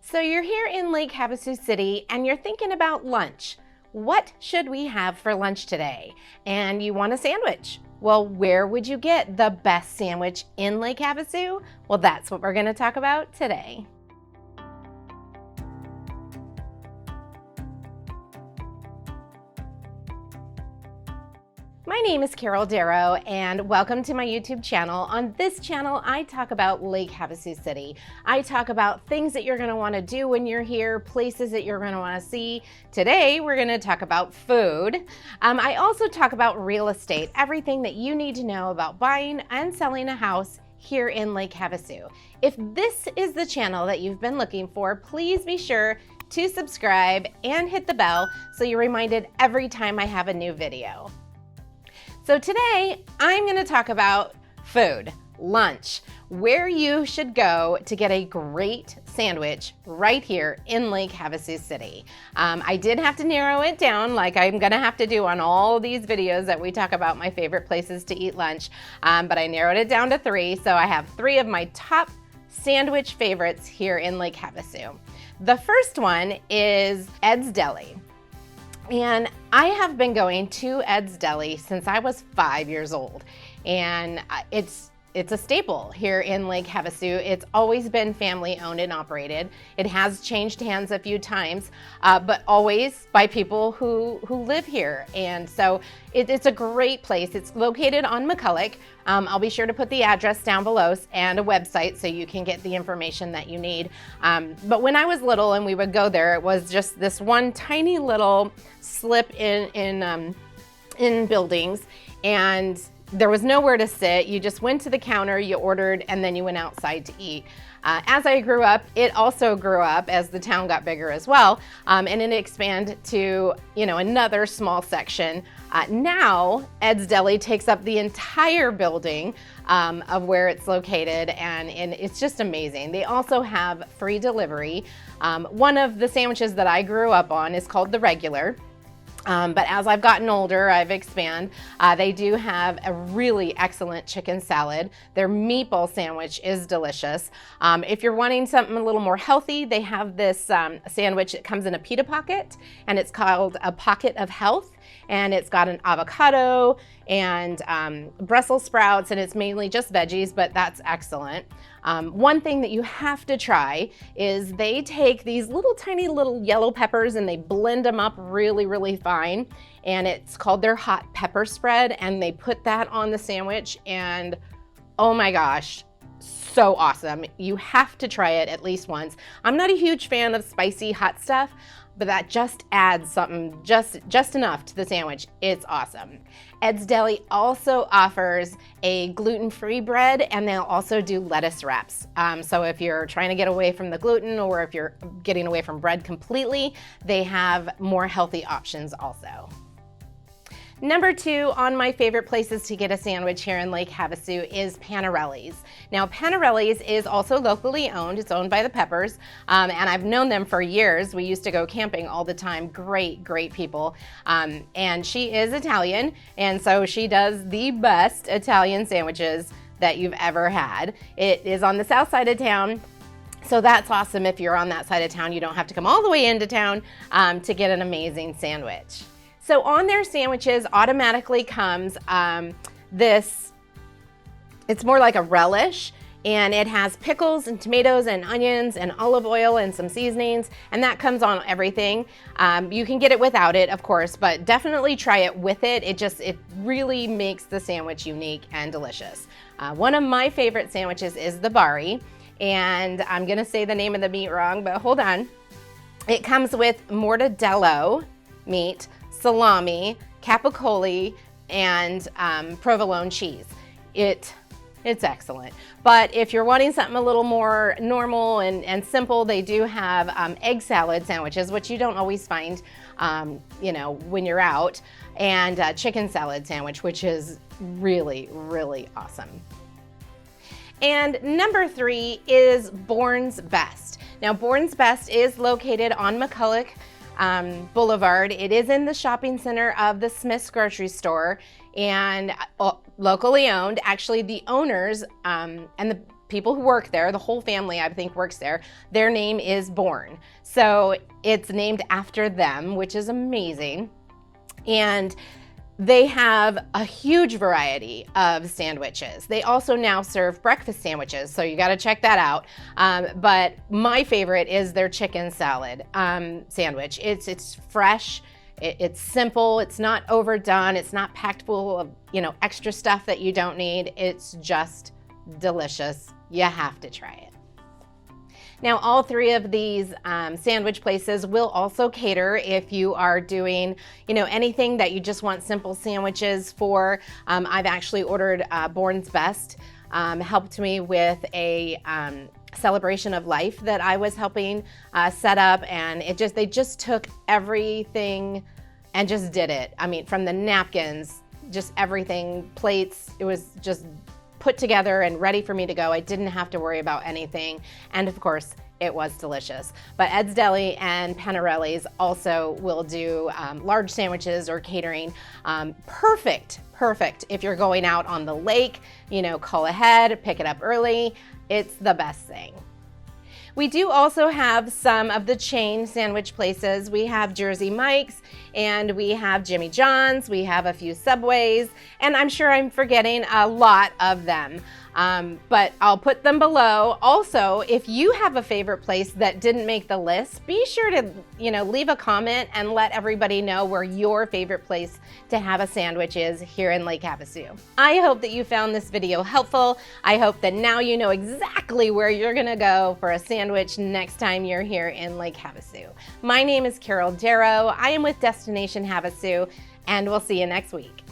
So you're here in Lake Havasu City and you're thinking about lunch. What should we have for lunch today? And you want a sandwich. Well, where would you get the best sandwich in Lake Havasu? Well, that's what we're going to talk about today. My name is Carol Darrow and welcome to my YouTube channel. On this channel, I talk about Lake Havasu City. I talk about things that you're going to want to do when you're here, places that you're going to want to see. Today, we're going to talk about food. I also talk about real estate, everything that you need to know about buying and selling a house here in Lake Havasu. If this is the channel that you've been looking for, please be sure to subscribe and hit the bell so you're reminded every time I have a new video. So today, I'm going to talk about food, lunch, where you should go to get a great sandwich right here in Lake Havasu City. I did have to narrow it down like I'm going to have to do on all of these videos that we talk about my favorite places to eat lunch, but I narrowed it down to 3, so I have 3 of my top sandwich favorites here in Lake Havasu. The first one is Eds Deli. And I have been going to Eds Deli since I was 5 years old, and it's a staple here in Lake Havasu. It's always been family owned and operated. It has changed hands a few times, but always by people who live here. And so it's a great place. It's located on McCulloch. I'll be sure to put the address down below and a website so you can get the information that you need. But when I was little and we would go there, it was just this one tiny little slip in buildings, and there was nowhere to sit. You just went to the counter, you ordered, and then you went outside to eat. As I grew up, it also grew up as the town got bigger as well, and it expanded to another small section. Now, Eds Deli takes up the entire building of where it's located, and it's just amazing. They also have free delivery. One of the sandwiches that I grew up on is called the regular. But as I've gotten older, I've expanded. They do have a really excellent chicken salad. Their meatball sandwich is delicious. If you're wanting something a little more healthy, they have this sandwich that comes in a pita pocket, and it's called a Pocket of Health. And it's got an avocado and Brussels sprouts, and it's mainly just veggies, but that's excellent. One thing that you have to try is they take these tiny little yellow peppers and they blend them up really, really fine. And it's called their hot pepper spread, and they put that on the sandwich, and oh my gosh, so awesome. You have to try it at least once. I'm not a huge fan of spicy hot stuff, but that just adds something just enough to the sandwich. It's awesome. Eds Deli also offers a gluten-free bread, and they'll also do lettuce wraps. So if you're trying to get away from the gluten, or if you're getting away from bread completely, they have more healthy options also. Number 2 on my favorite places to get a sandwich here in Lake Havasu is Panarellis. Now, Panarellis is also locally owned. It's owned by the Peppers, and I've known them for years. We used to go camping all the time. Great, great people. And she is Italian, and so she does the best Italian sandwiches that you've ever had. It is on the south side of town. So that's awesome. If you're on that side of town, you don't have to come all the way into town to get an amazing sandwich. So on their sandwiches automatically comes it's more like a relish, and it has pickles and tomatoes and onions and olive oil and some seasonings, and that comes on everything. You can get it without it, of course, but definitely try it with it. It really makes the sandwich unique and delicious. One of my favorite sandwiches is the bari, and I'm gonna say the name of the meat wrong, but hold on. It comes with mortadella meat, salami, capicola, and provolone cheese. It's excellent. But if you're wanting something a little more normal and simple, they do have egg salad sandwiches, which you don't always find, when you're out, and chicken salad sandwich, which is really, really awesome. And number 3 is Born's Best. Now, Born's Best is located on McCulloch Boulevard. It is in the shopping center of the Smith's grocery store, and locally owned. Actually, the owners and people who work there, the whole family I think works there, their name is Bourne. So it's named after them, which is amazing. And they have a huge variety of sandwiches. They also now serve breakfast sandwiches, so you gotta check that out. But my favorite is their chicken salad sandwich. It's fresh, it's simple, it's not overdone, it's not packed full of extra stuff that you don't need. It's just delicious. You have to try it. Now, all three of these sandwich places will also cater if you are doing, anything that you just want simple sandwiches for. I've actually ordered Bourne's Best, helped me with a celebration of life that I was helping set up, and they just took everything and just did it. I mean, from the napkins, just everything, plates, it was just put together and ready for me to go. I didn't have to worry about anything. And of course, it was delicious. But Eds Deli and Panarellis also will do large sandwiches or catering. Perfect if you're going out on the lake, call ahead, pick it up early. It's the best thing. We do also have some of the chain sandwich places. We have Jersey Mike's and we have Jimmy John's. We have a few Subways, and I'm sure I'm forgetting a lot of them. But I'll put them below. Also, if you have a favorite place that didn't make the list, be sure to, leave a comment and let everybody know where your favorite place to have a sandwich is here in Lake Havasu. I hope that you found this video helpful. I hope that now you know exactly where you're gonna go for a sandwich next time you're here in Lake Havasu. My name is Carol Darrow. I am with Destination Havasu, and we'll see you next week.